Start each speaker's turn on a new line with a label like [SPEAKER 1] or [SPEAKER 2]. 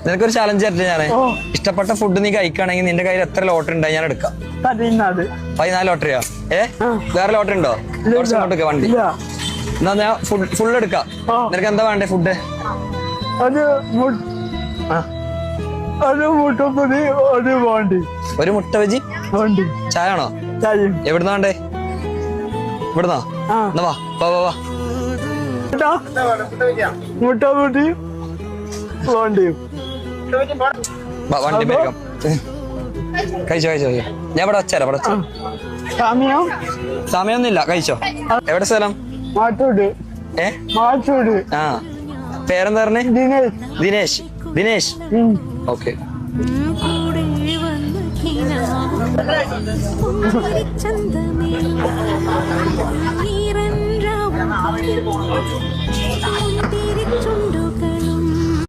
[SPEAKER 1] നിനക്കൊരു ചാലഞ്ച് തരട്ടെ ഞാന്. ഇഷ്ടപ്പെട്ട ഫുഡ് നീ കഴിക്കുകയാണെങ്കിൽ നിന്റെ കയ്യിൽ എത്ര ലോട്ടറി ഉണ്ടായി ഞാൻ എടുക്കാം. 14 ലോട്ടറിയാ? വേറെ ലോട്ടറി ഉണ്ടോ? കുറച്ച് വണ്ടി എന്നാ ഞാൻ ഫുൾ എടുക്കാം. നിനക്ക് എന്താ വേണ്ടേ ഫുഡ്? ഒരു മുട്ട വെജി ചായ ആണോ? എവിടുന്നാ വേണ്ടേ? ഇവിടുന്നോ? എന്നാ വാ വാ വാ. വണ്ടി വേഗം കഴിച്ചോ കഴിച്ചോ. ഞാൻ ഇവിടെ വച്ചേരാ. ഇവിടെ സമയൊന്നുമില്ല, കഴിച്ചോ. എവിടെ സ്ഥലം? ആ പേരെന്താ പറഞ്ഞേ? ദിനേശ്. ദിനേശ്, ഓക്കെ.
[SPEAKER 2] ചന്തമേ